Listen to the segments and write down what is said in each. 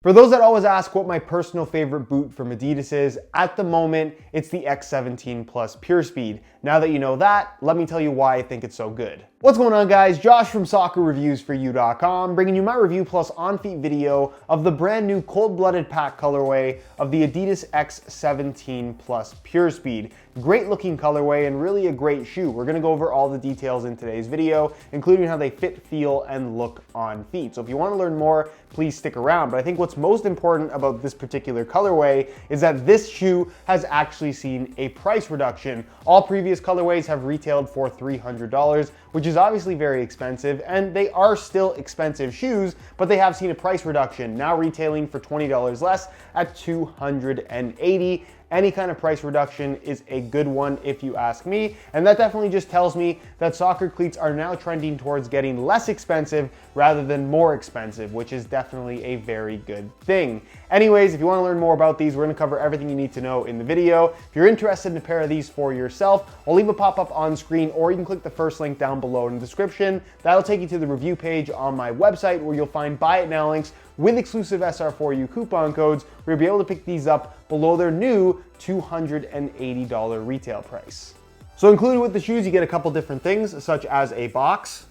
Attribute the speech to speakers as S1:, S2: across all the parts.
S1: For those that always ask what my personal favorite boot from Adidas is, at the moment, it's the X17 Plus Pure Speed. Now that you know that, let me tell you why I think it's so good. What's going on, guys? Josh from SoccerReviewsForYou.com, bringing you my review plus on-feet video of the brand new cold-blooded pack colorway of the Adidas X17 Plus Pure Speed. Great looking colorway and really a great shoe. We're gonna go over all the details in today's video, including how they fit, feel, and look on feet. So if you wanna learn more, please stick around. But I think what's most important about this particular colorway is that this shoe has actually seen a price reduction. All previous colorways have retailed for $300, which is obviously very expensive, and they are still expensive shoes, but they have seen a price reduction, now retailing for $20 less at $280. Any kind of price reduction is a good one if you ask me, and that definitely just tells me that soccer cleats are now trending towards getting less expensive rather than more expensive, which is definitely a very good thing. Anyways, if you want to learn more about these, we're going to cover everything you need to know in the video. If you're interested in a pair of these for yourself, I'll leave a pop-up on screen, or you can click the first link down below in the description. That'll take you to the review page on my website where you'll find buy it now links with exclusive SR4U coupon codes where you'll be able to pick these up below their new $280 retail price. So included with the shoes, you get a couple different things, such as a box.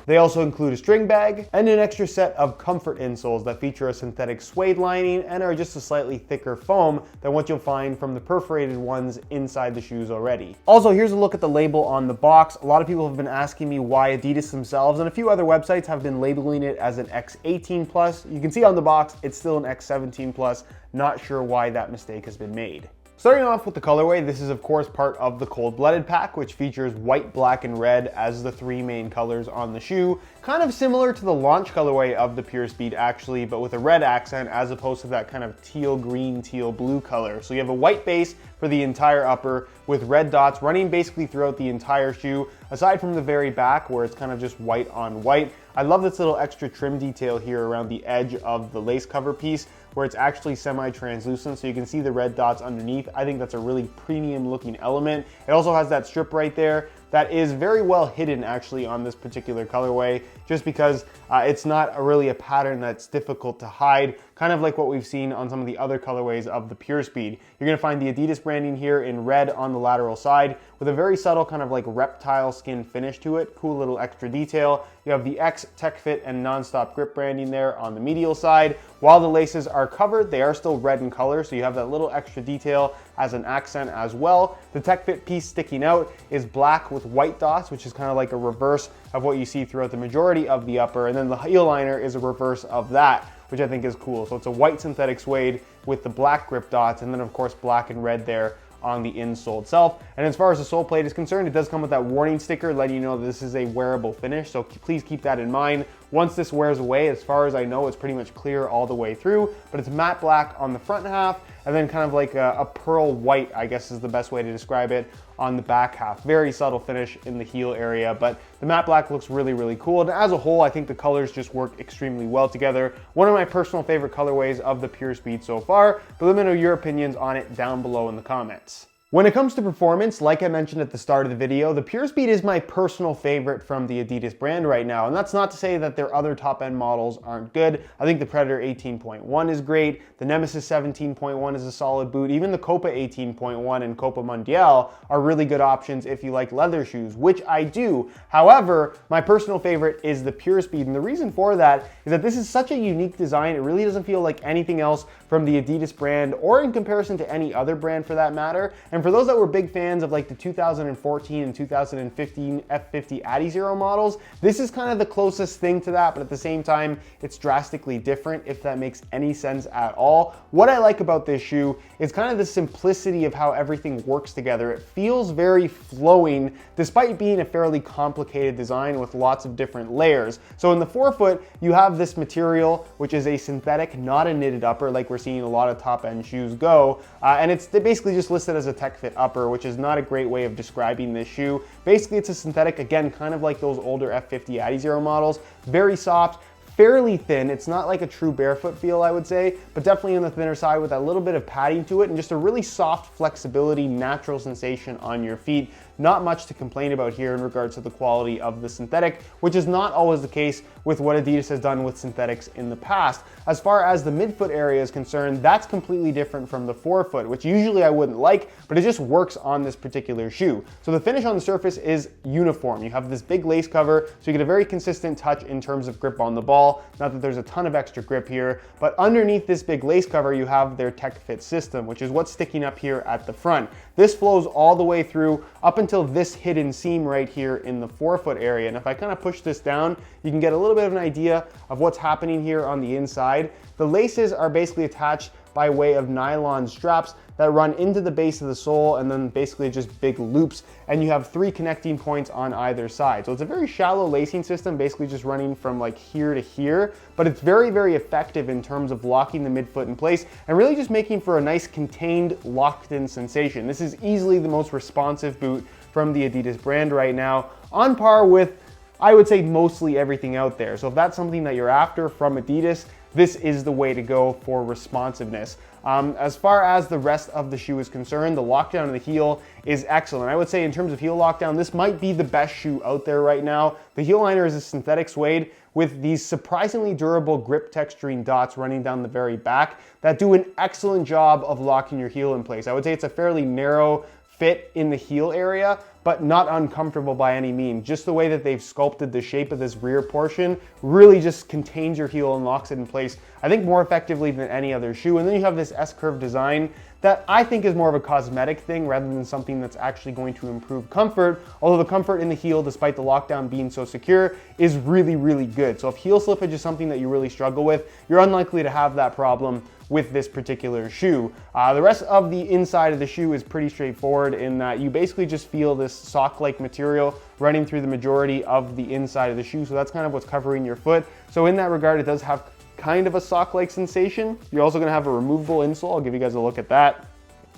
S1: They also include a string bag and an extra set of comfort insoles that feature a synthetic suede lining and are just a slightly thicker foam than what you'll find from the perforated ones inside the shoes already. Also, here's a look at the label on the box. A lot of people have been asking me why Adidas themselves and a few other websites have been labeling it as an X18 Plus. You can see on the box, it's still an X17 Plus. Not sure why that mistake has been made. Starting off with the colorway, this is of course part of the cold-blooded pack, which features white, black, and red as the three main colors on the shoe. Kind of similar to the launch colorway of the Pure Speed actually, but with a red accent as opposed to that kind of teal green, teal blue color. So you have a white base for the entire upper with red dots running basically throughout the entire shoe, aside from the very back where it's kind of just white on white. I love this little extra trim detail here around the edge of the lace cover piece where it's actually semi-translucent, so you can see the red dots underneath. I think that's a really premium looking element. It also has that strip right there that is very well hidden actually on this particular colorway, just because it's not really a pattern that's difficult to hide, kind of like what we've seen on some of the other colorways of the Pure Speed. You're gonna find the Adidas branding here in red on the lateral side with a very subtle kind of like reptile skin finish to it. Cool little extra detail. You have the X Tech Fit and Nonstop Grip branding there on the medial side. While the laces are covered, they are still red in color, so you have that little extra detail as an accent as well. The Tech Fit piece sticking out is black with white dots, which is kind of like a reverse of what you see throughout the majority of the upper, and then the heel liner is a reverse of that, which I think is cool. So it's a white synthetic suede with the black grip dots, and then of course black and red there on the insole itself. And as far as the sole plate is concerned, it does come with that warning sticker letting you know that this is a wearable finish, so please keep that in mind. Once this wears away, as far as I know, it's pretty much clear all the way through, but it's matte black on the front half and then kind of like a pearl white, I guess is the best way to describe it, on the back half. Very subtle finish in the heel area, but the matte black looks really, really cool. And as a whole, I think the colors just work extremely well together. One of my personal favorite colorways of the Pure Speed so far, but let me know your opinions on it down below in the comments. When it comes to performance, like I mentioned at the start of the video, the Pure Speed is my personal favorite from the Adidas brand right now. And that's not to say that their other top-end models aren't good. I think the Predator 18.1 is great. The Nemesis 17.1 is a solid boot. Even the Copa 18.1 and Copa Mundial are really good options if you like leather shoes, which I do. However, my personal favorite is the Pure Speed. And the reason for that is that this is such a unique design. It really doesn't feel like anything else from the Adidas brand or in comparison to any other brand for that matter. And for those that were big fans of like the 2014 and 2015 F50 Adizero models, this is kind of the closest thing to that, but at the same time, it's drastically different, if that makes any sense at all. What I like about this shoe is kind of the simplicity of how everything works together. It feels very flowing, despite being a fairly complicated design with lots of different layers. So in the forefoot, you have this material, which is a synthetic, not a knitted upper, like we're seeing a lot of top-end shoes go, and it's basically just listed as a Tech Fit upper, which is not a great way of describing this shoe. Basically, it's a synthetic, again, kind of like those older F50 Adizero models, very soft, fairly thin. It's not like a true barefoot feel, I would say, but definitely on the thinner side with a little bit of padding to it and just a really soft flexibility, natural sensation on your feet. not much to complain about here in regards to the quality of the synthetic, which is not always the case with what Adidas has done with synthetics in the past. As far as the midfoot area is concerned, that's completely different from the forefoot, which usually I wouldn't like, but it just works on this particular shoe. So the finish on the surface is uniform. You have this big lace cover, so you get a very consistent touch in terms of grip on the ball. Not that there's a ton of extra grip here, but underneath this big lace cover, you have their Tech Fit system, which is what's sticking up here at the front. This flows all the way through up until this hidden seam right here in the forefoot area. And if I kind of push this down, you can get a little bit of an idea of what's happening here on the inside. The laces are basically attached by way of nylon straps that run into the base of the sole and then basically just big loops, and you have 3 connecting points on either side. So it's a very shallow lacing system, basically just running from like here to here, but it's very, very effective in terms of locking the midfoot in place and really just making for a nice contained, locked in sensation. This is easily the most responsive boot from the Adidas brand right now, on par with, I would say, mostly everything out there. So if that's something that you're after from Adidas, this is the way to go for responsiveness. As far as the rest of the shoe is concerned, the lockdown of the heel is excellent. I would say in terms of heel lockdown, this might be the best shoe out there right now. The heel liner is a synthetic suede with these surprisingly durable grip texturing dots running down the very back that do an excellent job of locking your heel in place. I would say it's a fairly narrow fit in the heel area, but not uncomfortable by any means. Just the way that they've sculpted the shape of this rear portion really just contains your heel and locks it in place, I think, more effectively than any other shoe. And then you have this S-curve design that I think is more of a cosmetic thing rather than something that's actually going to improve comfort, although the comfort in the heel, despite the lockdown being so secure, is really, really good. So if heel slippage is something that you really struggle with, you're unlikely to have that problem with this particular shoe. The rest of the inside of the shoe is pretty straightforward in that you basically just feel this sock-like material running through the majority of the inside of the shoe, so that's kind of what's covering your foot. So in that regard, it does have kind of a sock-like sensation. You're also gonna have a removable insole. I'll give you guys a look at that.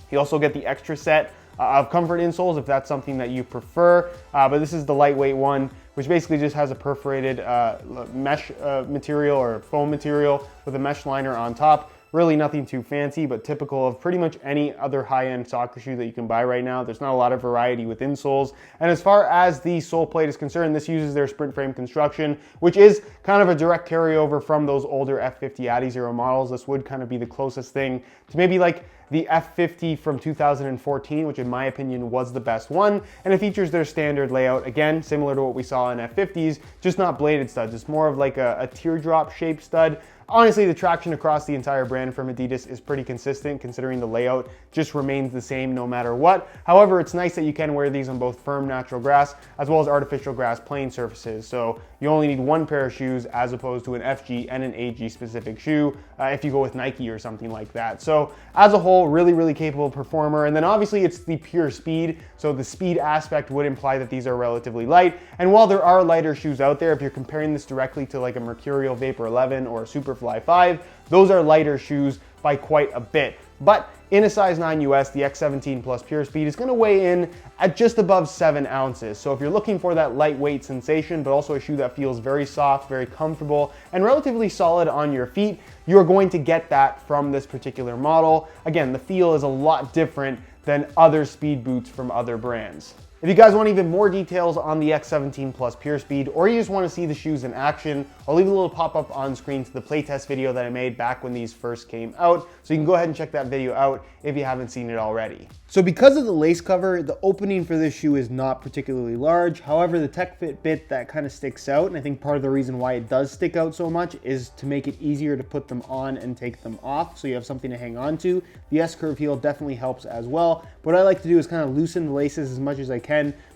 S1: You also get the extra set of comfort insoles if that's something that you prefer, but this is the lightweight one, which basically just has a perforated mesh material or foam material with a mesh liner on top. Really nothing too fancy, but typical of pretty much any other high-end soccer shoe that you can buy right now. There's not a lot of variety with insoles. And as far as the sole plate is concerned, this uses their sprint frame construction, which is kind of a direct carryover from those older F50 Adizero models. This would kind of be the closest thing to maybe like the F50 from 2014, which in my opinion was the best one, and it features their standard layout, again, similar to what we saw in F50s, just not bladed studs. It's more of like a teardrop shaped stud. Honestly, the traction across the entire brand from Adidas is pretty consistent, considering the layout just remains the same no matter what. However, it's nice that you can wear these on both firm natural grass as well as artificial grass playing surfaces. So you only need one pair of shoes as opposed to an FG and an AG specific shoe if you go with Nike or something like that. So as a whole, really, really capable performer. And then obviously it's the pure speed. So the speed aspect would imply that these are relatively light. And while there are lighter shoes out there, if you're comparing this directly to like a Mercurial Vapor 11 or a Superfly 5, those are lighter shoes by quite a bit. But in a size 9 US, the X17 Plus Pure Speed is gonna weigh in at just above 7 ounces. So if you're looking for that lightweight sensation, but also a shoe that feels very soft, very comfortable, and relatively solid on your feet, you're going to get that from this particular model. Again, the feel is a lot different than other speed boots from other brands. If you guys want even more details on the X17 Plus Pure Speed, or you just want to see the shoes in action, I'll leave a little pop-up on screen to the playtest video that I made back when these first came out, so you can go ahead and check that video out if you haven't seen it already. So because of the lace cover, the opening for this shoe is not particularly large. However, the Tech Fit bit that kind of sticks out, and I think part of the reason why it does stick out so much is to make it easier to put them on and take them off, so you have something to hang on to. The S-curve heel definitely helps as well. What I like to do is kind of loosen the laces as much as I can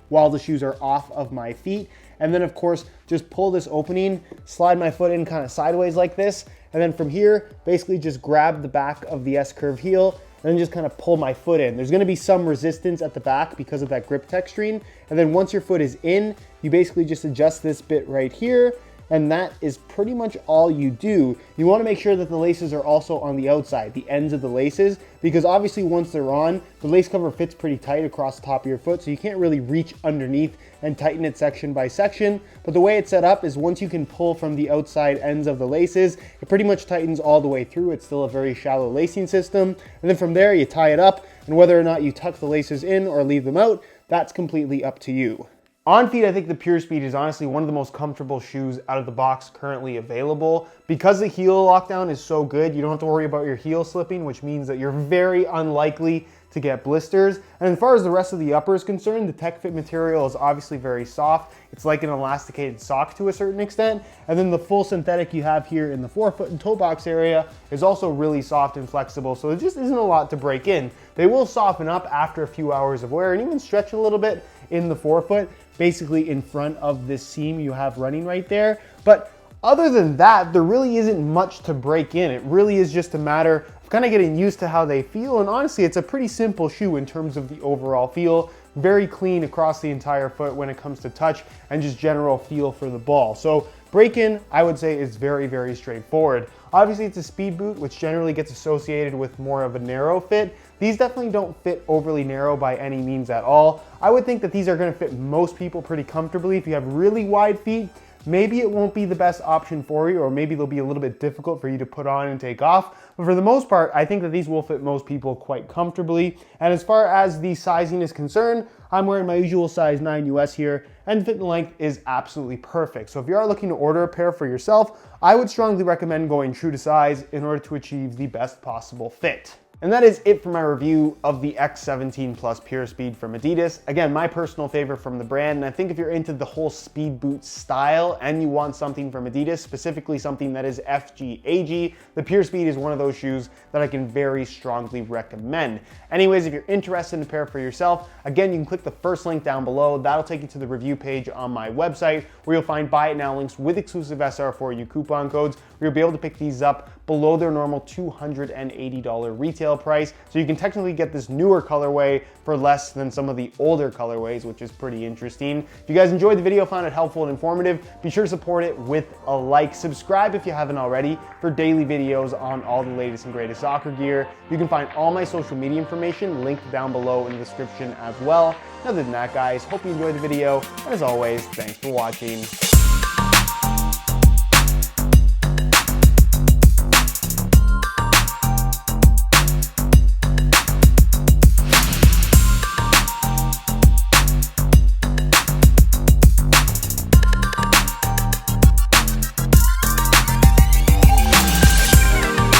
S1: while the shoes are off of my feet. And then of course, just pull this opening, slide my foot in kind of sideways like this. And then from here, basically just grab the back of the S-curve heel and then just kind of pull my foot in. There's gonna be some resistance at the back because of that grip texturing. And then once your foot is in, you basically just adjust this bit right here. And that is pretty much all you do. You want to make sure that the laces are also on the outside, the ends of the laces, because obviously once they're on, the lace cover fits pretty tight across the top of your foot, so you can't really reach underneath and tighten it section by section. But the way it's set up is once you can pull from the outside ends of the laces, it pretty much tightens all the way through. It's still a very shallow lacing system. And then from there, you tie it up, and whether or not you tuck the laces in or leave them out, that's completely up to you. On feet, I think the Pure Speed is honestly one of the most comfortable shoes out of the box currently available. Because the heel lockdown is so good, you don't have to worry about your heel slipping, which means that you're very unlikely to get blisters. And as far as the rest of the upper is concerned, the Tech Fit material is obviously very soft. It's like an elasticated sock to a certain extent. And then the full synthetic you have here in the forefoot and toe box area is also really soft and flexible, so it just isn't a lot to break in. They will soften up after a few hours of wear and even stretch a little bit in the forefoot, basically in front of this seam you have running right there. But other than that, there really isn't much to break in. It really is just a matter of kind of getting used to how they feel. And honestly, it's a pretty simple shoe in terms of the overall feel. Very clean across the entire foot when it comes to touch and just general feel for the ball. So break-in, I would say, is very, very straightforward. Obviously, it's a speed boot, which generally gets associated with more of a narrow fit. These definitely don't fit overly narrow by any means at all. I would think that these are going to fit most people pretty comfortably. If you have really wide feet, maybe it won't be the best option for you, or maybe they'll be a little bit difficult for you to put on and take off. But for the most part, I think that these will fit most people quite comfortably. And as far as the sizing is concerned, I'm wearing my usual size 9 US here, and the fit and length is absolutely perfect. So if you are looking to order a pair for yourself, I would strongly recommend going true to size in order to achieve the best possible fit. And that is it for my review of the X17 Plus Pure Speed from Adidas. Again, my personal favorite from the brand, and I think if you're into the whole speed boot style and you want something from Adidas, specifically something that is FG-AG, the Pure Speed is one of those shoes that I can very strongly recommend. Anyways, if you're interested in a pair for yourself, again, you can click the first link down below. That'll take you to the review page on my website, where you'll find buy it now links with exclusive SR4U coupon codes, where you'll be able to pick these up below their normal $280 retail price. So you can technically get this newer colorway for less than some of the older colorways, which is pretty interesting. If you guys enjoyed the video, found it helpful and informative, be sure to support it with a like. Subscribe if you haven't already for daily videos on all the latest and greatest soccer gear. You can find all my social media information linked down below in the description as well. Other than that, guys, hope you enjoyed the video, and as always, thanks for watching.